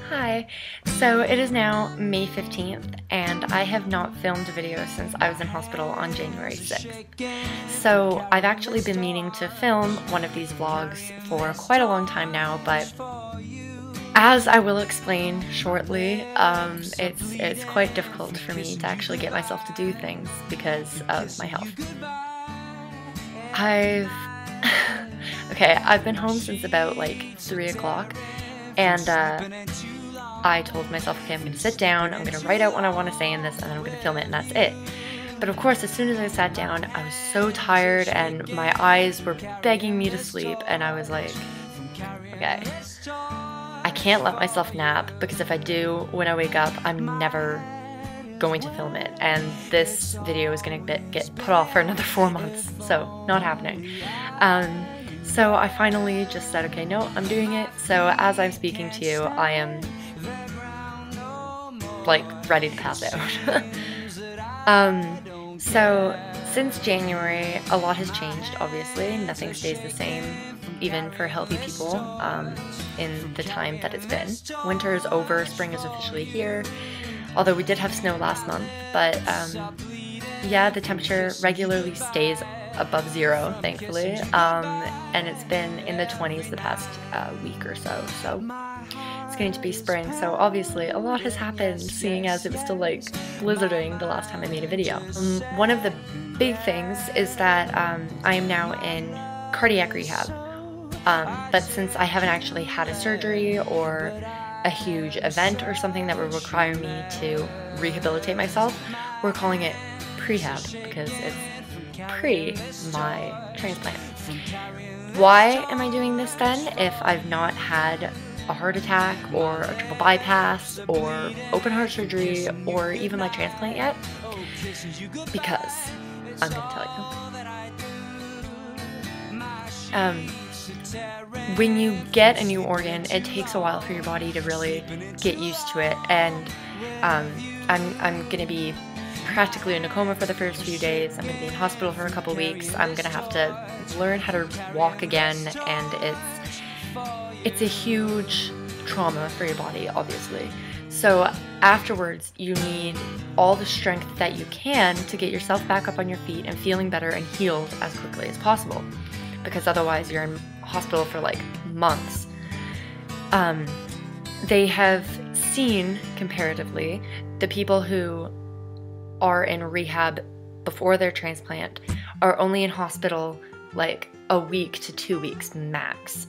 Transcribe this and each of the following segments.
Hi, so it is now May 15th and I have not filmed a video since I was in hospital on January 6th. So I've actually been meaning to film one of these vlogs for quite a long time now, but as I will explain shortly, it's quite difficult for me to actually get myself to do things because of my health. I've been home since about like 3 o'clock, and I told myself, okay, I'm going to sit down, I'm going to write out what I want to say in this, and then I'm going to film it, and that's it. But of course, as soon as I sat down, I was so tired, and my eyes were begging me to sleep, and I was like, okay, I can't let myself nap, because if I do, when I wake up, I'm never going to film it, and this video is going to get put off for another 4 months, so not happening. So I finally just said, okay, no, I'm doing it. So as I'm speaking to you, I am like ready to pass out. So since January, a lot has changed, obviously. Nothing stays the same, even for healthy people, in the time that it's been. Winter is over, spring is officially here, although we did have snow last month, but yeah, the temperature regularly stays above 0, thankfully, and it's been in the 20s the past week or so, so it's going to be spring, so obviously a lot has happened, seeing as it was still like blizzarding the last time I made a video. One of the big things is that I am now in cardiac rehab, but since I haven't actually had a surgery or a huge event or something that would require me to rehabilitate myself, we're calling it prehab because it's pre my transplant. Why am I doing this then if I've not had a heart attack or a triple bypass or open heart surgery or even my transplant yet? Because I'm going to tell you. When you get a new organ, it takes a while for your body to really get used to it, and I'm going to be practically in a coma for the first few days. I'm going to be in hospital for a couple weeks. I'm going to have to learn how to walk again, and it's a huge trauma for your body, obviously. So afterwards, you need all the strength that you can to get yourself back up on your feet and feeling better and healed as quickly as possible, because otherwise you're in hospital for like months. They have seen, comparatively, the people who are in rehab before their transplant are only in hospital like a week to 2 weeks max.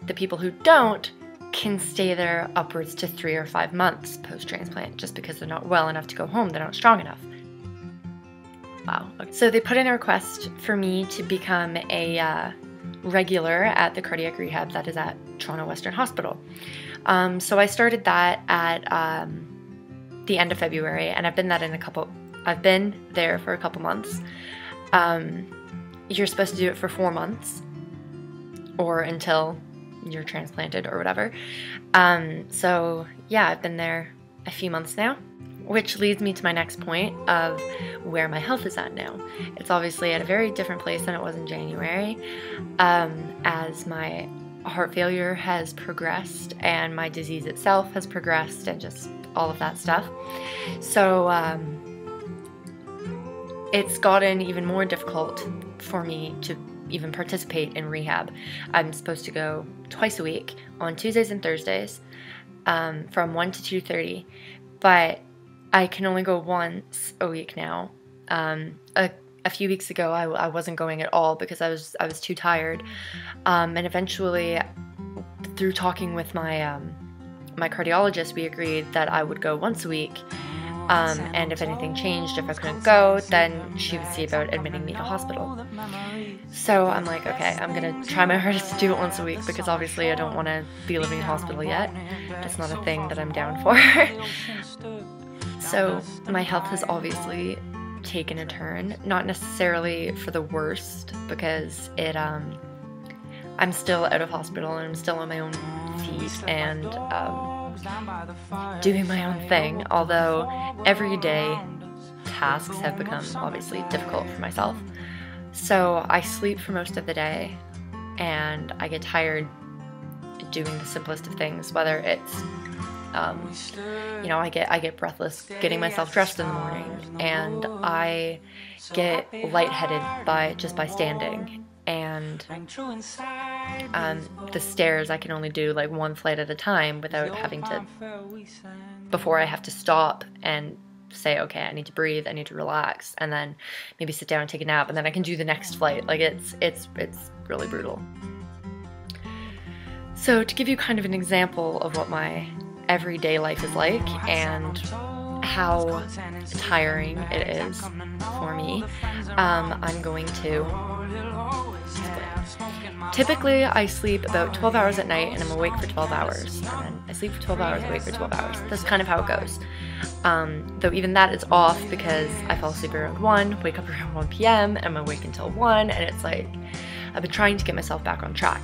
The people who don't can stay there upwards to 3 or 5 months post-transplant just because they're not well enough to go home, they're not strong enough. Wow. Okay. So they put in a request for me to become a regular at the cardiac rehab that is at Toronto Western Hospital. So I started that at the end of February, and I've been there for a couple months. You're supposed to do it for 4 months or until you're transplanted or whatever. So yeah, I've been there a few months now, which leads me to my next point of where my health is at now. It's obviously at a very different place than it was in January, as my heart failure has progressed and my disease itself has progressed and just all of that stuff. So it's gotten even more difficult for me to even participate in rehab. I'm supposed to go twice a week on Tuesdays and Thursdays from 1 to 2:30, but I can only go once a week now. A few weeks ago I wasn't going at all because I was too tired, and eventually through talking with my my cardiologist, we agreed that I would go once a week, and if anything changed, if I couldn't go, then she would see about admitting me to hospital. So I'm like, okay, I'm gonna try my hardest to do it once a week because obviously I don't want to be living in hospital yet. That's not a thing that I'm down for. So my health has obviously taken a turn, not necessarily for the worst, because I'm still out of hospital and I'm still on my own feet and doing my own thing, although everyday tasks have become obviously difficult for myself. So I sleep for most of the day. and I get tired doing the simplest of things, whether it's you know, I get breathless getting myself dressed in the morning, and I get lightheaded by standing, and the stairs I can only do like one flight at a time without having to, before I have to stop and say, okay, I need to breathe, I need to relax, and then maybe sit down and take a nap, and then I can do the next flight. Like it's really brutal. So to give you kind of an example of what my everyday life is like and how tiring it is for me, I'm going to typically I sleep about 12 hours at night and I'm awake for 12 hours, and then I sleep for 12 hours, awake for 12 hours. That's kind of how it goes. Though even that is off because I fall asleep around 1, wake up around 1 p.m. and I'm awake until 1, and it's like I've been trying to get myself back on track.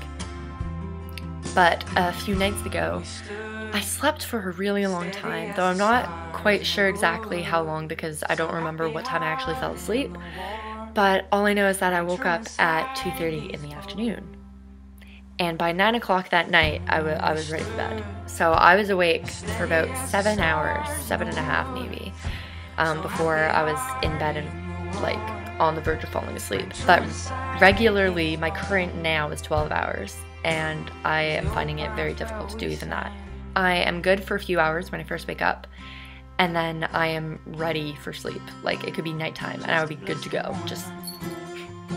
But a few nights ago, I slept for a really long time, though I'm not quite sure exactly how long because I don't remember what time I actually fell asleep. But all I know is that I woke up at 2:30 in the afternoon. And by 9 o'clock that night, I was ready for bed. So I was awake for about 7 hours, 7.5 maybe, before I was in bed and like on the verge of falling asleep. But regularly, my current now is 12 hours. And I am finding it very difficult to do even that. I am good for a few hours when I first wake up, and then I am ready for sleep. Like, it could be nighttime, and I would be good to go. Just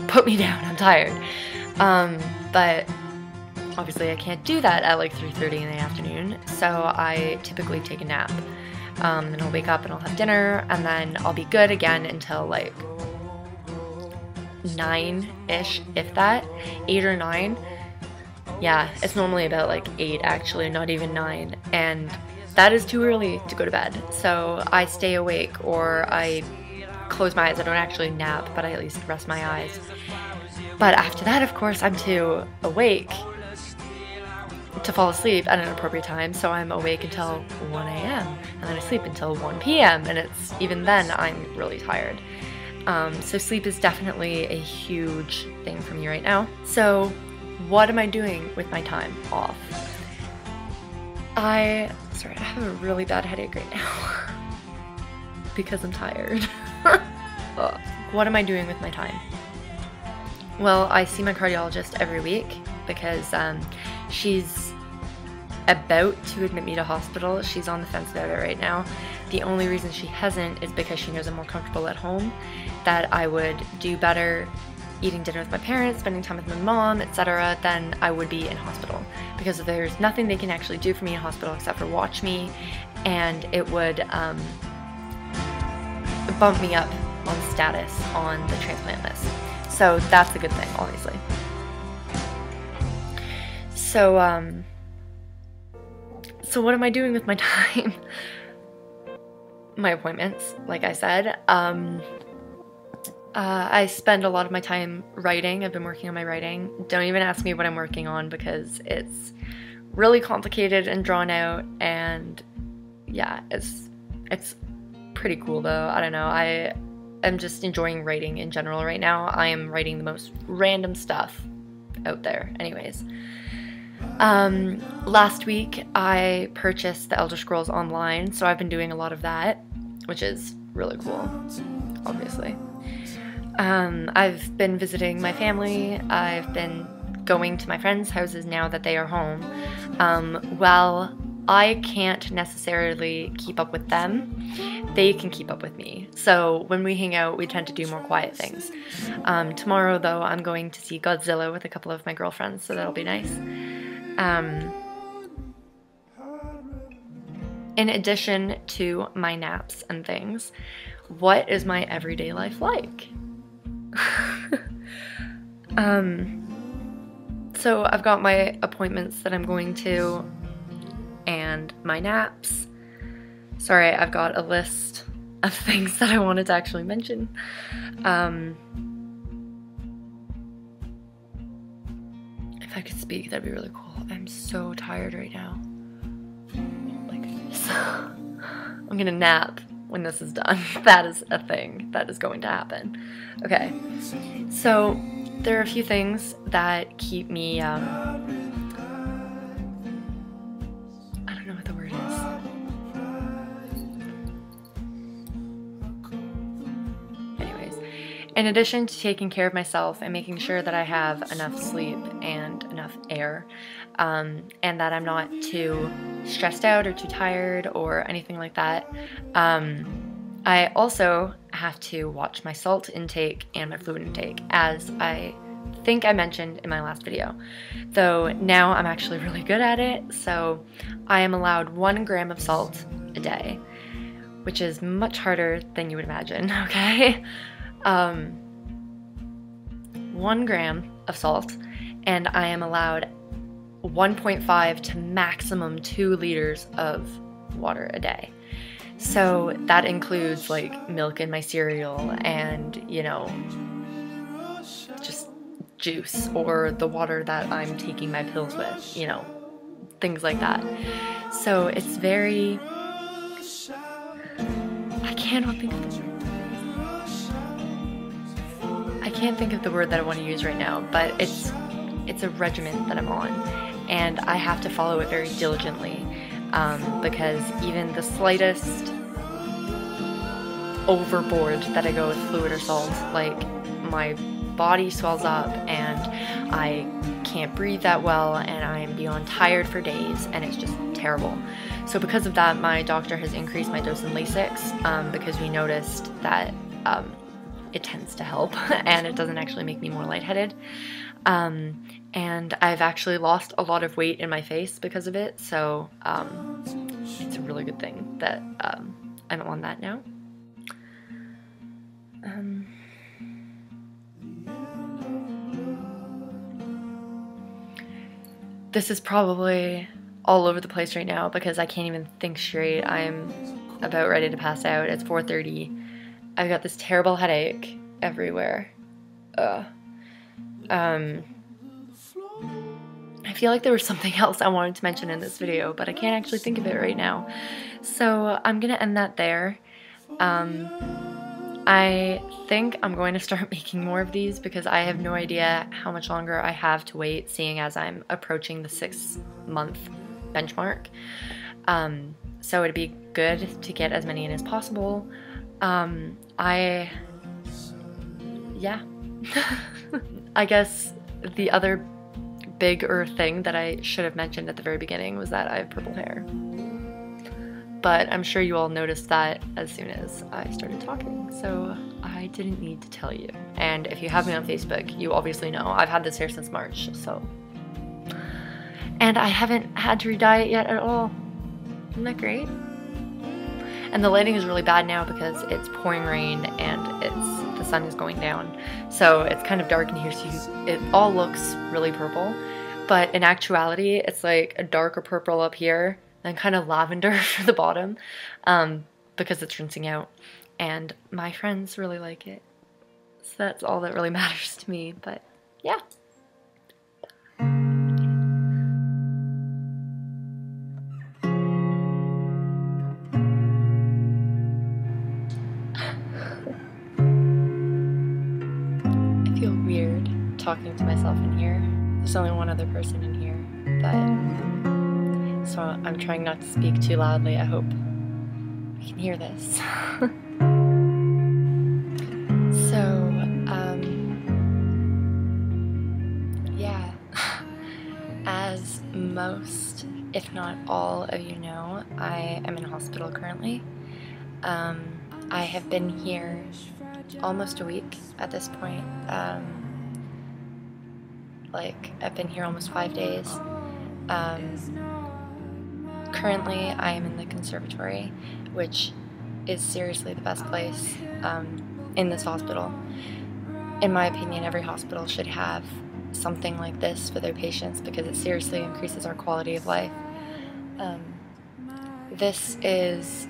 put me down, I'm tired. But obviously I can't do that at like 3:30 in the afternoon, so I typically take a nap. Then I'll wake up and I'll have dinner, and then I'll be good again until like 9-ish, if that, 8 or 9. Yeah, it's normally about like 8 actually, not even 9, and that is too early to go to bed. So I stay awake, or I close my eyes. I don't actually nap, but I at least rest my eyes. But after that, of course, I'm too awake to fall asleep at an appropriate time, so I'm awake until 1 a.m. and then I sleep until 1 p.m. and it's even then I'm really tired. So sleep is definitely a huge thing for me right now. So what am I doing with my time off? Sorry, I have a really bad headache right now because I'm tired. What am I doing with my time? Well, I see my cardiologist every week because she's about to admit me to hospital. She's on the fence about it right now. The only reason she hasn't is because she knows I'm more comfortable at home, that I would do better eating dinner with my parents, spending time with my mom, etc., than I would be in hospital, because there's nothing they can actually do for me in hospital except for watch me, and it would bump me up on status on the transplant list. So that's a good thing, obviously. So what am I doing with my time? My appointments, like I said. I spend a lot of my time writing. I've been working on my writing. Don't even ask me what I'm working on because it's really complicated and drawn out, and yeah, it's pretty cool though. I don't know. I am just enjoying writing in general right now. I am writing the most random stuff out there. Anyways. Last week I purchased the Elder Scrolls Online, so I've been doing a lot of that, which is really cool, obviously. I've been visiting my family. I've been going to my friends' houses now that they are home. Well, I can't necessarily keep up with them. They can keep up with me. So when we hang out, we tend to do more quiet things. Tomorrow, though, I'm going to see Godzilla with a couple of my girlfriends, so that'll be nice. In addition to my naps and things, what is my everyday life like? So I've got my appointments that I'm going to and my naps. Sorry, I've got a list of things that I wanted to actually mention. If I could speak, that'd be really cool. I'm so tired right now. Like this. I'm gonna nap when this is done. That is a thing that is going to happen. Okay, so There are a few things that keep me, I don't know what the word is. Anyways, in addition to taking care of myself and making sure that I have enough sleep and enough air, and that I'm not too stressed out or too tired or anything like that, I also have to watch my salt intake and my fluid intake, as I think I mentioned in my last video. Though now I'm actually really good at it, so I am allowed 1 gram of salt a day, which is much harder than you would imagine, okay? 1 gram of salt, and I am allowed 1.5 to maximum 2 liters of water a day. So that includes like milk in my cereal and, you know, just juice or the water that I'm taking my pills with, you know, things like that. So it's very, I can't think of the word that I want to use right now, but it's a regimen that I'm on, and I have to follow it very diligently. Because even the slightest overboard that I go with fluid or salt, like my body swells up and I can't breathe that well and I'm beyond tired for days, and it's just terrible. So because of that, my doctor has increased my dose in Lasix, because we noticed that it tends to help and it doesn't actually make me more lightheaded. And I've actually lost a lot of weight in my face because of it, so it's a really good thing that I'm on that now. This is probably all over the place right now because I can't even think straight. I'm about ready to pass out. It's 4:30. I've got this terrible headache everywhere. I feel like there was something else I wanted to mention in this video, but I can't actually think of it right now. So I'm gonna end that there. I think I'm going to start making more of these because I have no idea how much longer I have to wait, seeing as I'm approaching the 6-month benchmark. So it'd be good to get as many in as possible. Yeah. I guess the other bigger thing that I should have mentioned at the very beginning was that I have purple hair. But I'm sure you all noticed that as soon as I started talking, so I didn't need to tell you. And if you have me on Facebook, you obviously know I've had this hair since March, so. And I haven't had to re-dye it yet at all. Isn't that great? And the lighting is really bad now because it's pouring rain and the sun is going down. So it's kind of dark in here, so it all looks really purple. But in actuality, it's like a darker purple up here and kind of lavender for the bottom, because it's rinsing out. And my friends really like it. So that's all that really matters to me, but yeah. I feel weird talking to myself in here. There's only one other person in here, so I'm trying not to speak too loudly. I hope I can hear this. Yeah, as most, if not all of you know, I am in hospital currently. I have been here almost a week at this point. I've been here almost 5 days. Currently, I am in the conservatory, which is seriously the best place in this hospital. In my opinion, every hospital should have something like this for their patients because it seriously increases our quality of life. This is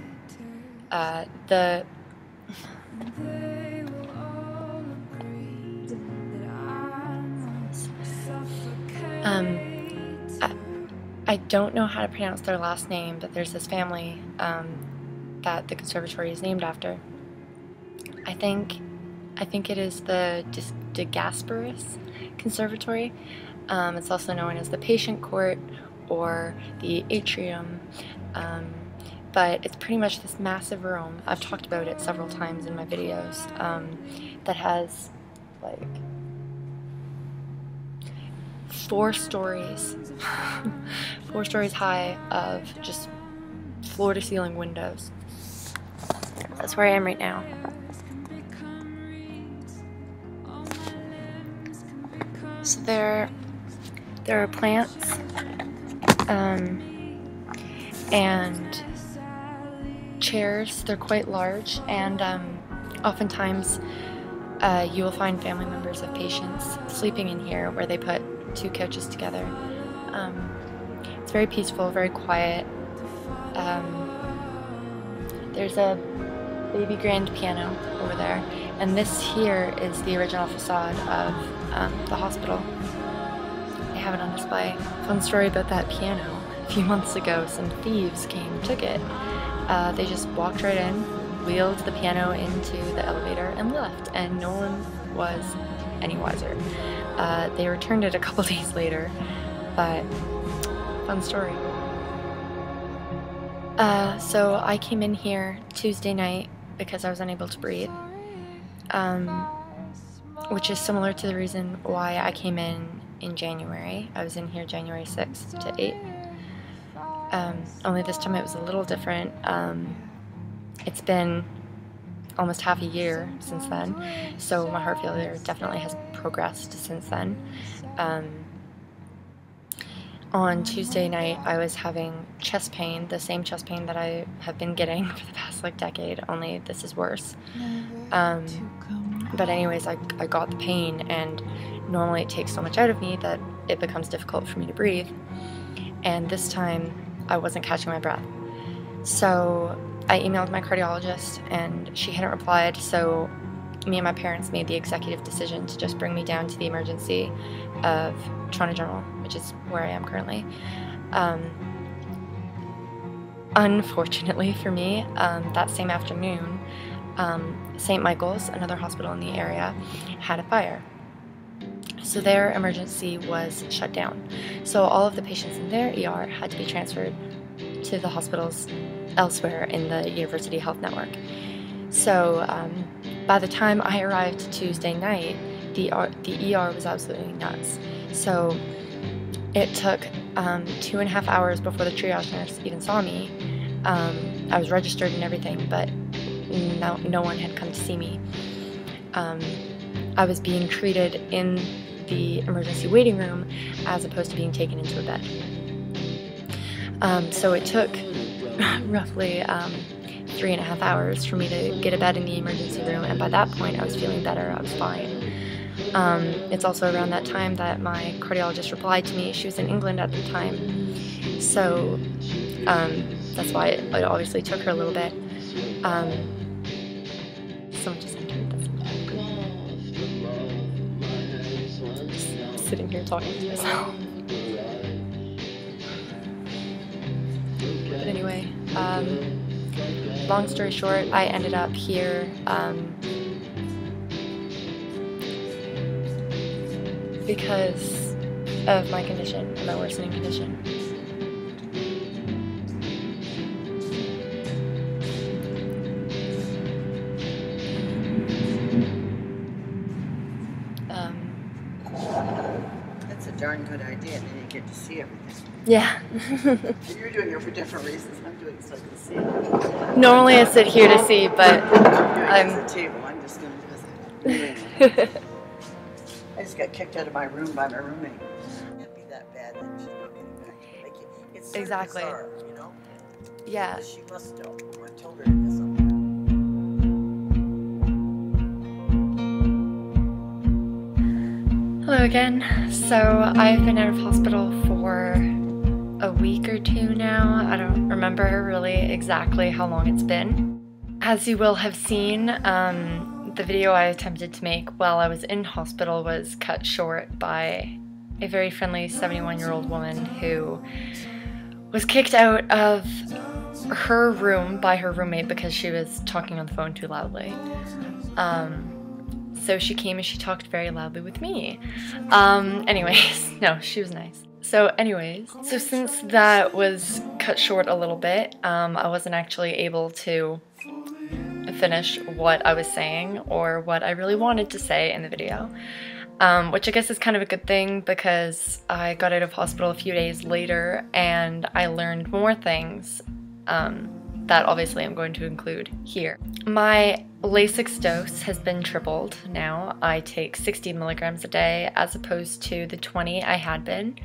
I don't know how to pronounce their last name, but there's this family that the conservatory is named after. I think it is the de Gasperis Conservatory. It's also known as the patient court or the atrium, but it's pretty much this massive room. I've talked about it several times in my videos, that has like 4 stories, 4 stories high of just floor to ceiling windows. That's where I am right now. So there are plants, and chairs. They're quite large, and oftentimes you will find family members of patients sleeping in here, where they put 2 couches together. It's very peaceful, very quiet. There's a baby grand piano over there, and this here is the original facade of the hospital. They have it on display. Fun story about that piano. A few months ago, some thieves came and took it. They just walked right in, wheeled the piano into the elevator, and left, and no one was any wiser. They returned it a couple days later, but fun story. So I came in here Tuesday night because I was unable to breathe, which is similar to the reason why I came in January. I was in here January 6th to 8th. Only this time it was a little different. It's been almost half a year since then, so my heart failure definitely has progressed since then. On Tuesday night I was having chest pain, the same chest pain that I have been getting for the past like decade, only this is worse. But anyways, I got the pain, and normally it takes so much out of me that it becomes difficult for me to breathe, and this time I wasn't catching my breath. So I emailed my cardiologist and she hadn't replied, so me and my parents made the executive decision to just bring me down to the emergency of Toronto General, which is where I am currently. Unfortunately for me, that same afternoon, St. Michael's, another hospital in the area, had a fire. So their emergency was shut down. So all of the patients in their ER had to be transferred to the hospitals elsewhere in the University Health Network. So by the time I arrived Tuesday night, the ER was absolutely nuts. So it took 2.5 hours before the triage nurse even saw me. I was registered and everything, but no one had come to see me. I was being treated in the emergency waiting room as opposed to being taken into a bed. So it took roughly 3.5 hours for me to get a bed in the emergency room, and by that point I was feeling better, I was fine. It's also around that time that my cardiologist replied to me. She was in England at the time, so that's why it obviously took her a little bit. Someone just entered, that's just sitting here talking to myself. But anyway, long story short, I ended up here because of my condition, my worsening condition. That's a darn good idea, and then you get to see everything. Yeah. You're doing it for different reasons. I'm doing it so I can see it. Normally I sit here to see, but I'm at the table. I'm just going to visit. I just got kicked out of my room by my roommate. It can't be that bad that she's not getting back. Like, it's sort exactly. of bizarre, you know? Yeah. Because she must know. I told her to do something. Hello again. So I've been out of hospital for a week or 2 now. I don't remember really exactly how long it's been. As you will have seen, the video I attempted to make while I was in hospital was cut short by a very friendly 71-year-old woman who was kicked out of her room by her roommate because she was talking on the phone too loudly. So she came and she talked very loudly with me. Anyways, no, she was nice. So anyways, so since that was cut short a little bit, I wasn't actually able to finish what I was saying or what I really wanted to say in the video. Which I guess is kind of a good thing because I got out of hospital a few days later and I learned more things that obviously I'm going to include here. My Lasix dose has been tripled now. I take 60 milligrams a day as opposed to the 20 I had been.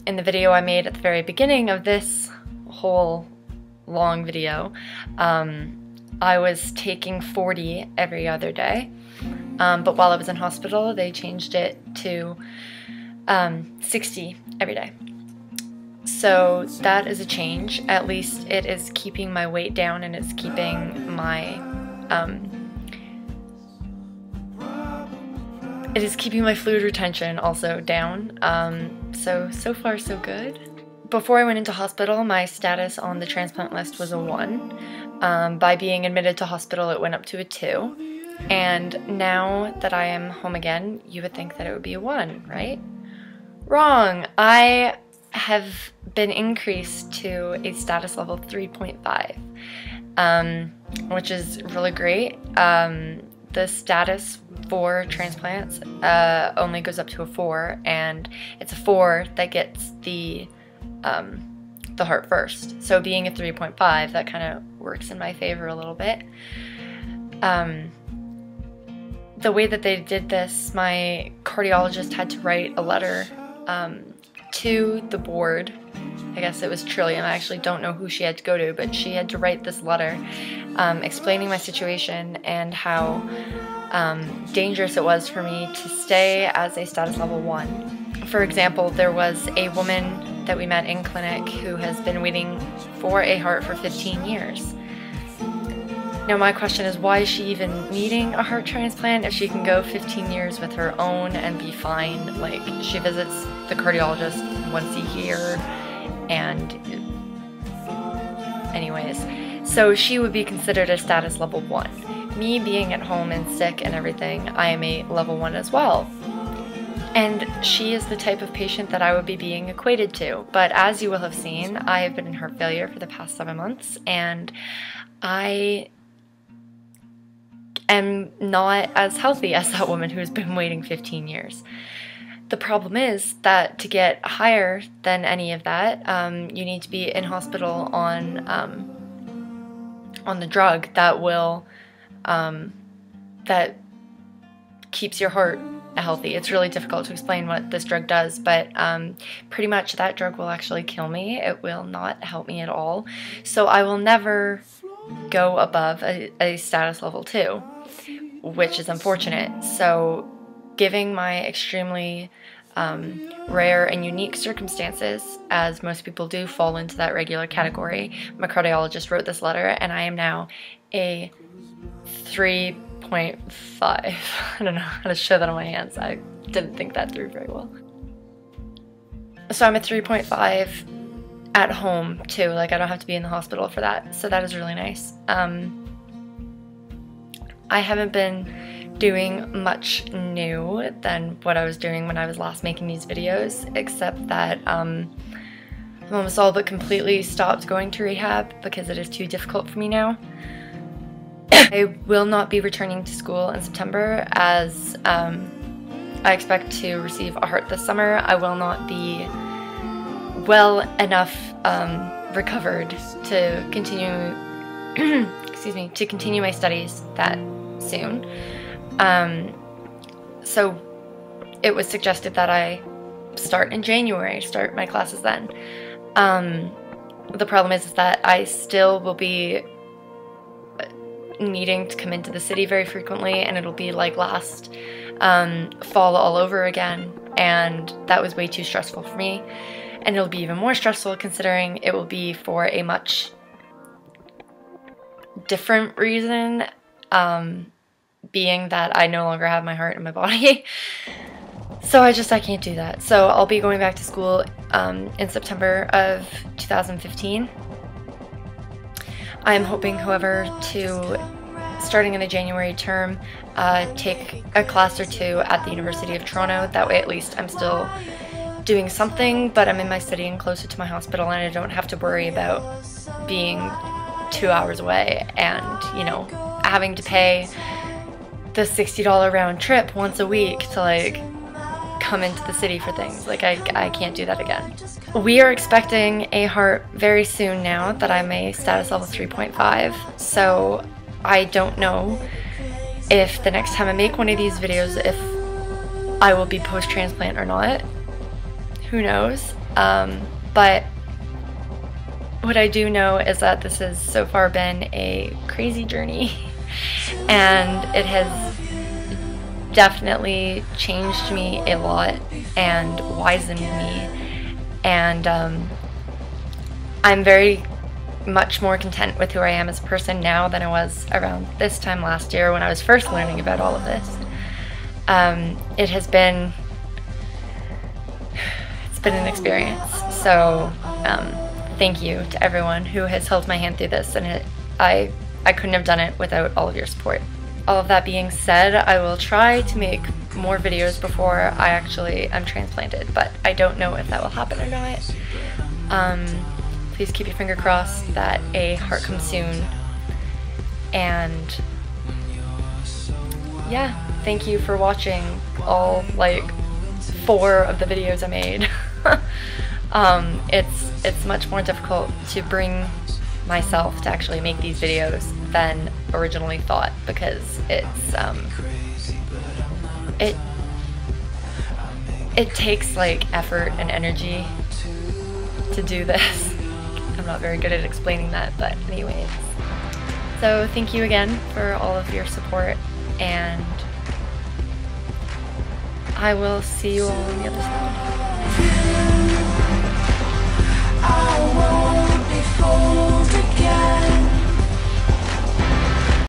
In the video I made at the very beginning of this whole long video, I was taking 40 every other day. But while I was in hospital, they changed it to 60 every day. So that is a change. At least it is keeping my weight down and it's keeping my fluid retention also down. So far so good. Before I went into hospital, my status on the transplant list was a 1. By being admitted to hospital, it went up to a 2. And now that I am home again, you would think that it would be a 1, right? Wrong! I have been increased to a status level 3.5, which is really great. The status for transplants only goes up to a 4, and it's a 4 that gets the heart first. So being a 3.5, that kind of works in my favor a little bit. The way that they did this, my cardiologist had to write a letter to the board. I guess it was Trillium. I actually don't know who she had to go to, but she had to write this letter explaining my situation and how dangerous it was for me to stay as a status level 1. For example, there was a woman that we met in clinic who has been waiting for a heart for 15 years. Now my question is, why is she even needing a heart transplant if she can go 15 years with her own and be fine? Like, she visits the cardiologist once a year, and anyways, so she would be considered a status level 1. Me being at home and sick and everything, I am a level 1 as well. And she is the type of patient that I would be being equated to. But as you will have seen, I have been in heart failure for the past 7 months, and I am not as healthy as that woman who's been waiting 15 years. The problem is that to get higher than any of that, you need to be in hospital on the drug that will that keeps your heart healthy. It's really difficult to explain what this drug does, but pretty much that drug will actually kill me. It will not help me at all. So I will never go above a status level 2, which is unfortunate. So giving my extremely rare and unique circumstances, as most people do fall into that regular category, my cardiologist wrote this letter, and I am now a 3.5. I don't know how to show that on my hands. I didn't think that through very well. So I'm a 3.5 at home too. Like, I don't have to be in the hospital for that. So that is really nice. I haven't been doing much new than what I was doing when I was last making these videos, except that I'm almost all but completely stopped going to rehab because it is too difficult for me now. I will not be returning to school in September, as I expect to receive a heart this summer. I will not be well enough recovered to continue excuse me, to continue my studies that soon. So it was suggested that I start in January, start my classes then. The problem is that I still will be needing to come into the city very frequently, and it'll be like last fall all over again, and that was way too stressful for me. And it'll be even more stressful considering it will be for a much different reason, being that I no longer have my heart in my body. So I can't do that. So I'll be going back to school in September of 2015. I'm hoping, however, to, starting in the January term, take a class or two at the University of Toronto. That way at least I'm still doing something, but I'm in my city and closer to my hospital, and I don't have to worry about being 2 hours away and, you know, having to pay the $60 round trip once a week to like come into the city for things. Like I can't do that again. We are expecting a heart very soon now that I'm a status level 3.5, so I don't know if the next time I make one of these videos if I will be post-transplant or not. Who knows? But what I do know is that this has so far been a crazy journey, and it has definitely changed me a lot and wizened me, and I'm very much more content with who I am as a person now than I was around this time last year when I was first learning about all of this. It's been an experience, so thank you to everyone who has held my hand through this, and I couldn't have done it without all of your support. All of that being said, I will try to make more videos before I actually am transplanted, but I don't know if that will happen or not. Please keep your finger crossed that a heart comes soon, and yeah, thank you for watching all like 4 of the videos I made. It's much more difficult to bring myself to actually make these videos than originally thought, because it takes like effort and energy to do this. I'm not very good at explaining that, but anyways. So thank you again for all of your support, and I will see you all on the other side.